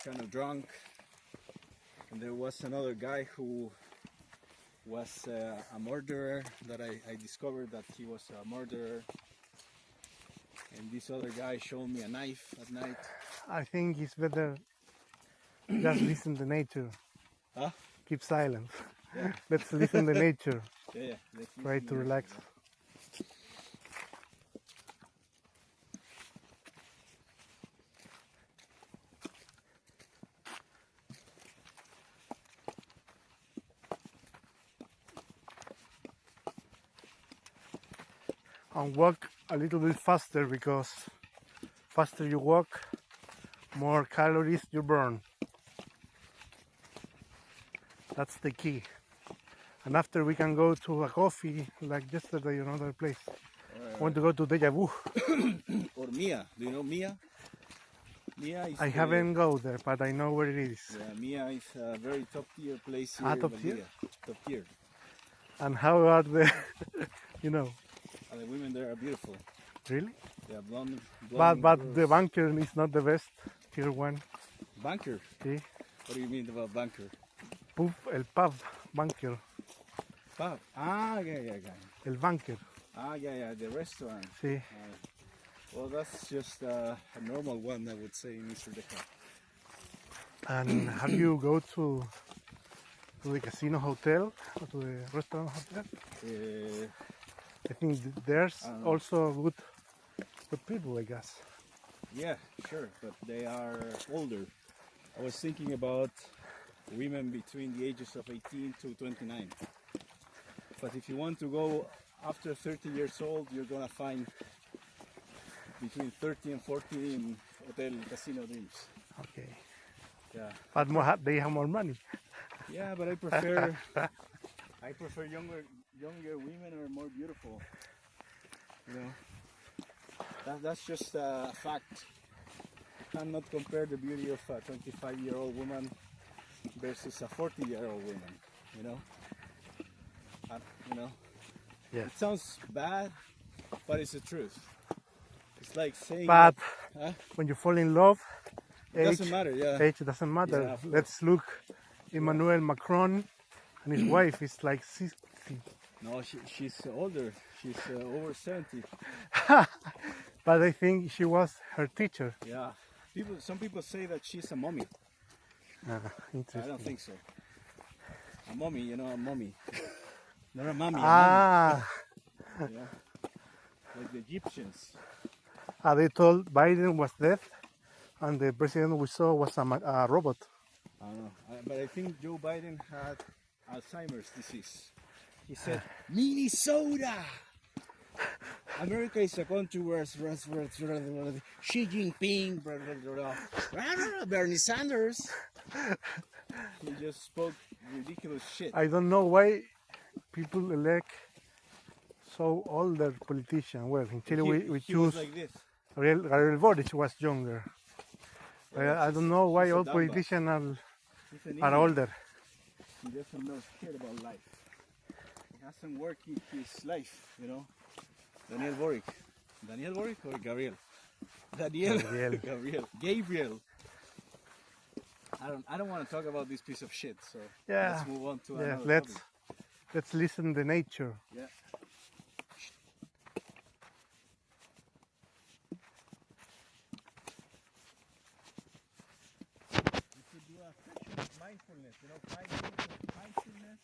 kind of drunk, and there was another guy who was a murderer that I discovered that he was a murderer, and this other guy showed me a knife at night. I think it's better just listen to nature. Huh? Keep silence. Yeah. Let's listen to nature. Yeah. Try to relax. Yeah. And walk a little bit faster, because faster you walk, more calories you burn. That's the key. And after we can go to a coffee like yesterday or another place. Right. I want to go to Deja Vu. Or Mia. Do you know Mia? Mia is I haven't go there, but I know where it is. Yeah, Mia is a very top tier place here. Top tier? Top tier. And how are the, you know? And the women there are beautiful. Really? They are blonde But girls. the bunker is not the best. Tier 1. Bunker? Sí. What do you mean about bunker? El pub, bunker. Pub? Ah, yeah. El bunker. Ah, yeah, the restaurant. Sí. Well, that's just a normal one, I would say, Mr. Deca. And have you go to the casino hotel or to the restaurant hotel? I think there's also good people, I guess. Yeah, sure, but they are older. I was thinking about women between the ages of 18 to 29. But if you want to go after 30 years old, you're gonna find between 30 and 40 in Hotel Casino Dreams. Okay. Yeah. But they have more money. Yeah, but I prefer younger women are more beautiful. You know, that's just a fact. You cannot compare the beauty of a 25-year-old woman versus a 40-year-old woman. You know. Yeah. It sounds bad, but it's the truth. It's like saying. But that, when you fall in love, it doesn't matter. Yeah. age doesn't matter. Yeah, Let's look. Emmanuel Macron and his wife is like 60. No, she's older. She's over 70. But I think she was her teacher. Yeah. Some people say that she's a mommy. Interesting. I don't think so. A mommy, a mommy. Not a mommy, a mommy. Yeah. Like the Egyptians. They told Biden was dead, and the president we saw was a robot. I don't know. But I think Joe Biden had Alzheimer's disease. He said, Minnesota! America is a country where Xi Jinping, Bernie Sanders. He just spoke ridiculous shit. I don't know why people elect so older politicians. Well, in Chile we choose like this. Gabriel Boric was younger. I don't know why all politicians are older. He doesn't know shit about life. He hasn't worked in his life, Daniel Boric. Daniel Boric or Gabriel? Gabriel. I don't want to talk about this piece of shit, so let's move on to another topic. Let's listen to nature. Yeah. We could do a section of mindfulness, 5 minutes of mindfulness.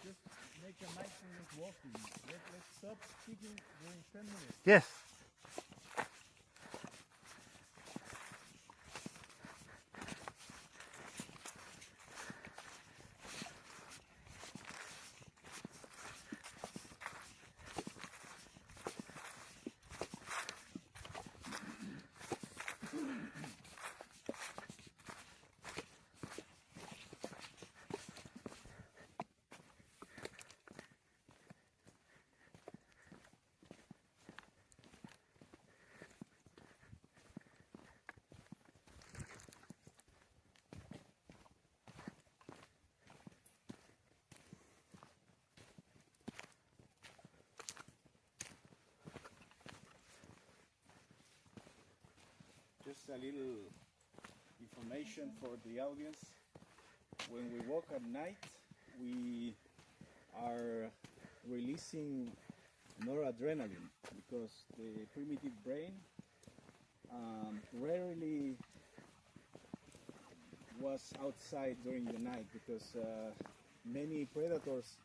Just make a mindfulness walking. Let's stop speaking during 10 minutes. Yes. Just a little information for the audience. When we walk at night, we are releasing noradrenaline because the primitive brain rarely was outside during the night because many predators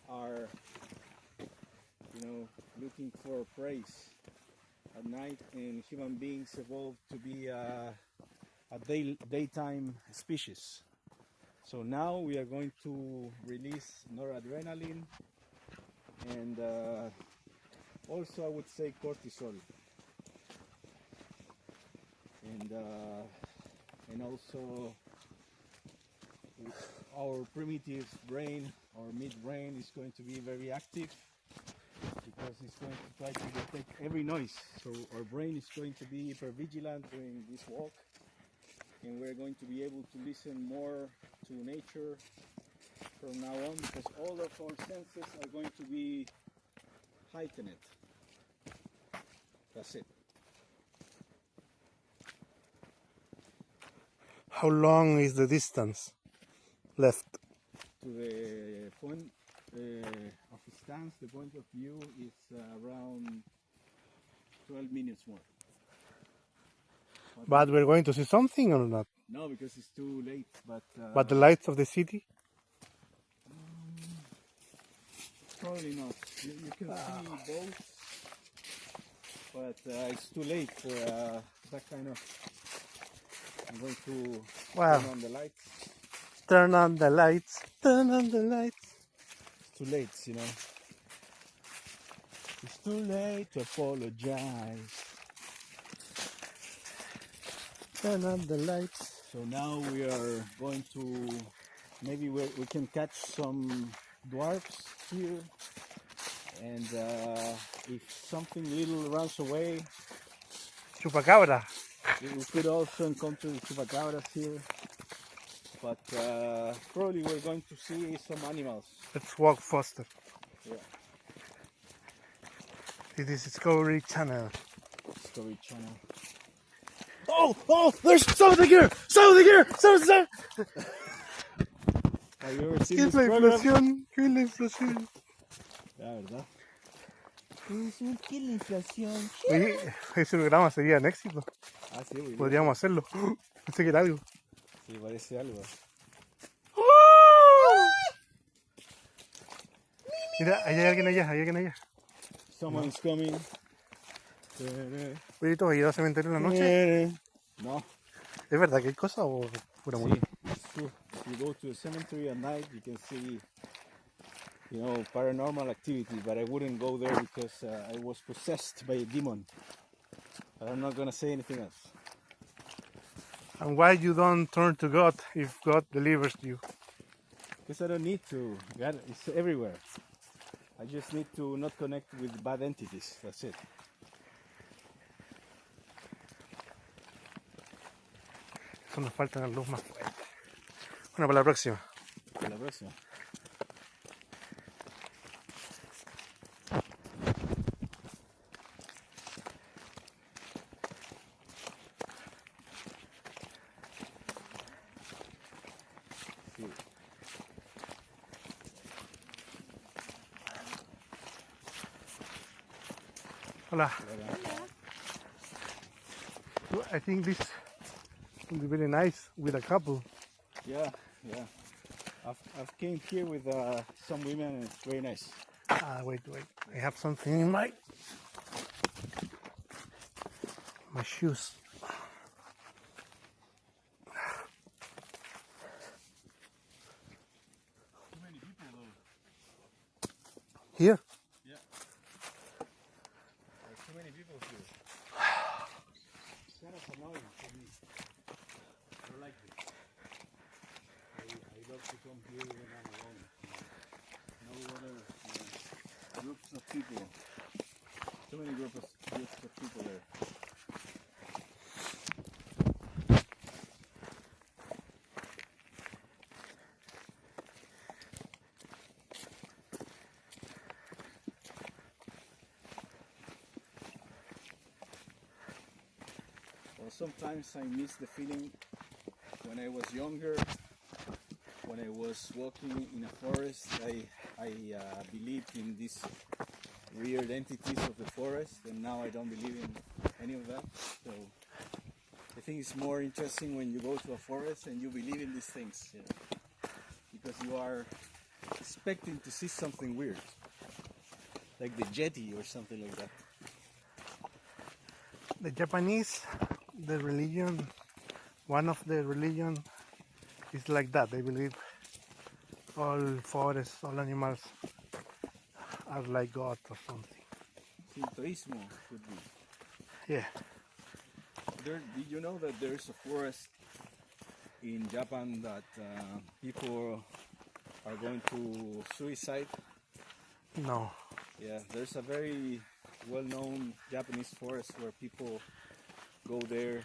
are, looking for prey at night, and human beings evolved to be a daytime species. So now we are going to release noradrenaline and also I would say cortisol, and also our primitive brain, our midbrain, is going to be very active because it's going to try to detect every noise. So our brain is going to be hypervigilant during this walk, and we're going to be able to listen more to nature from now on because all of our senses are going to be heightened. That's it. How long is the distance left? To the point of stance, the point of view is around 12 minutes more. But we're going to see something or not? No, because it's too late. But the lights of the city? Probably not. You can see boats, but it's too late for that kind of... I'm going to turn on the lights. Turn on the lights. Turn on the lights. It's too late, It's too late to apologize. Turn on the lights. So now we are going to... Maybe we can catch some dwarfs here. And if something little runs away... Chupacabra. We could also encounter the chupacabras here, but probably we're going to see some animals. Let's walk faster. Yeah. This is Discovery Channel. Discovery Channel. Oh! There's something here! Something! Have you ever seen ¿Qué this es la program? inflación? ¿Qué es la inflación? La verdad. ¿Qué es la inflación? Oye, ese programa sería un éxito. Ah, sí, muy bien. Podríamos hacerlo. Pensé que era algo. Sí, parece algo. Mira, hay alguien allá. Someone's coming. Oye, ¿tú has ido al cementerio en la noche? No. ¿Es verdad que hay cosas o pura Sí, muy? it's true. If you go to a cemetery at night, you can see, paranormal activity, but I wouldn't go there because I was possessed by a demon. But I'm not gonna say anything else. And why you don't turn to God if God delivers you? Because I don't need to. God is everywhere. I just need to not connect with bad entities. That's it. Eso nos falta una luz más fuerte. Bueno, para la próxima. Hasta la próxima. Sí. Hola. I think this will be very nice with a couple. Yeah. I've came here with some women and it's very nice. Wait. I have something in my shoes. Too many people though. Here? Yeah. There's too many people here. It's kind of annoying for me. I don't like it. I love to come here when I'm alone. No other groups of people. Too many groups of people there. sometimes I miss the feeling when I was younger, when I was walking in a forest. I believed in these weird entities of the forest, and now I don't believe in any of that. So I think it's more interesting when you go to a forest and you believe in these things, you know, because you are expecting to see something weird, like the jetty or something like that. The Japanese, the religion, one of the religion is like that. They believe all forests, all animals are like God or something. Shintoismo could be. Yeah. Did you know that there is a forest in Japan that people are going to suicide? No. Yeah, there's a very well-known Japanese forest where people go there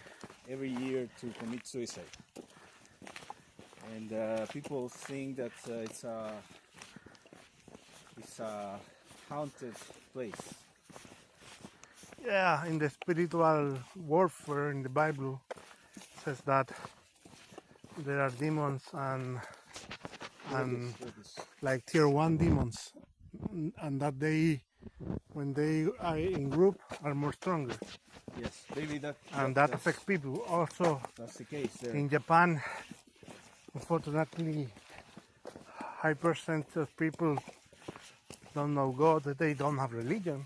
every year to commit suicide. And people think that it's a haunted place. Yeah, in the spiritual warfare in the Bible says that there are demons and like tier 1 demons, and that they, when they are in group, are more stronger. Yes, maybe that affects people. Also, that's the case there. in Japan, unfortunately, high percent of people don't know God, that they don't have religion,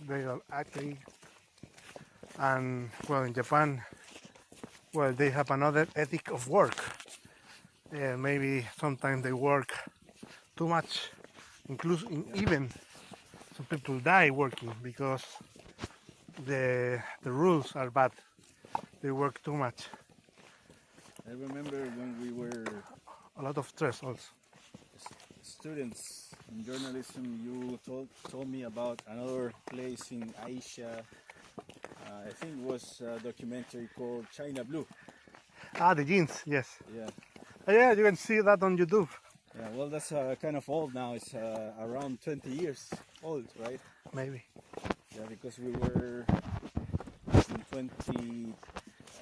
they are atheists. And well, in Japan, well, they have another ethic of work. Maybe sometimes they work too much, including even some people die working because the rules are bad. They work too much. I remember when we were a lot of stress also. Students in journalism, you told me about another place in Asia. I think it was a documentary called China Blue. The jeans, yes. Yeah. Yeah, you can see that on YouTube. Yeah, well, that's kind of old now. It's around 20 years old, right? Maybe. Yeah, because we were in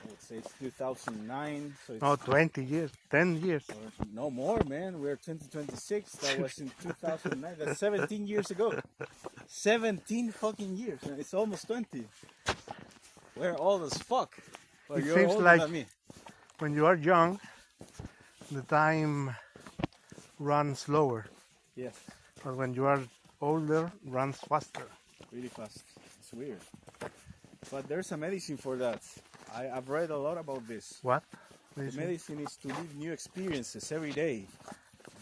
I would say it's 2009. So it's 20 years, 10 years. No more, man. We're 2026. That was in 2009. That's 17 years ago. 17 fucking years. And it's almost 20. We're old as fuck. But It you're seems older like than me. When you are young, the time runs slower. Yes. But when you are older, runs faster. Really fast. It's weird. But there's a medicine for that. I've read a lot about this. What? The medicine is to live new experiences every day.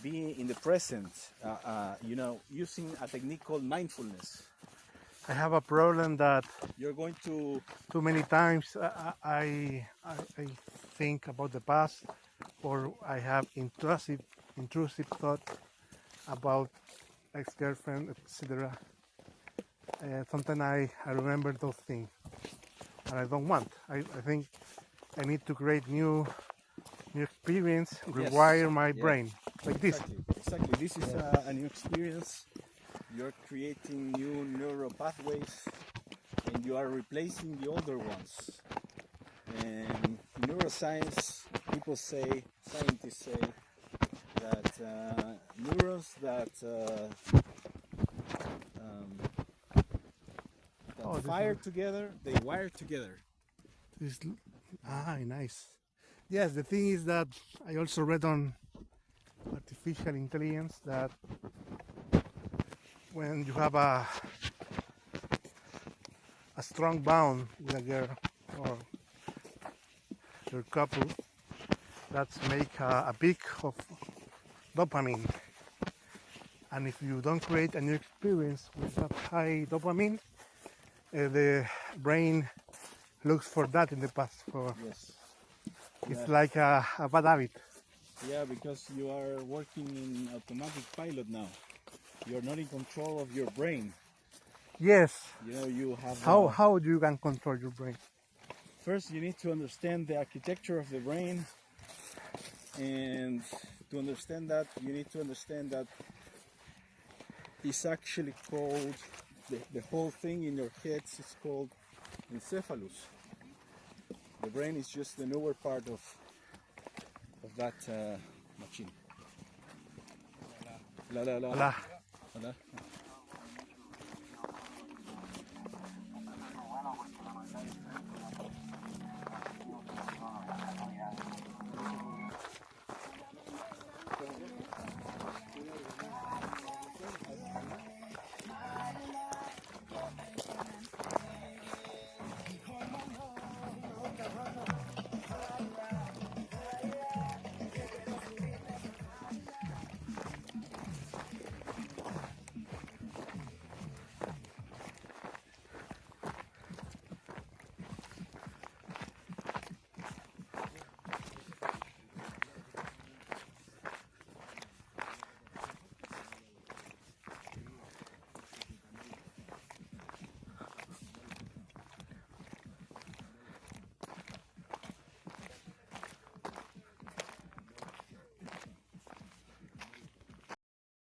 Being in the present. You know, using a technique called mindfulness. I have a problem that you're going to too many times I think about the past, or I have intrusive thought about ex-girlfriend, etc. Sometimes I remember those things, and I don't want. I think I need to create new experience, rewire my brain like this. Exactly. This is a new experience. You're creating new neural pathways, and you are replacing the older ones. And in neuroscience, scientists say that neurons that fire together, they wire together. Nice. Yes, the thing is that I also read on artificial intelligence that when you have a strong bond with a girl or your couple, that's make a peak of dopamine. And if you don't create a new experience with that high dopamine, the brain looks for that in the past. It's like a bad habit. Yeah, because you are working in automatic pilot now. You're not in control of your brain. Yes. You know, you have... How you can control your brain? First, you need to understand the architecture of the brain. And to understand that, you need to understand that it's actually called... The whole thing in your head is called encephalus. The brain is just the lower part of that machine. La la la. Hola.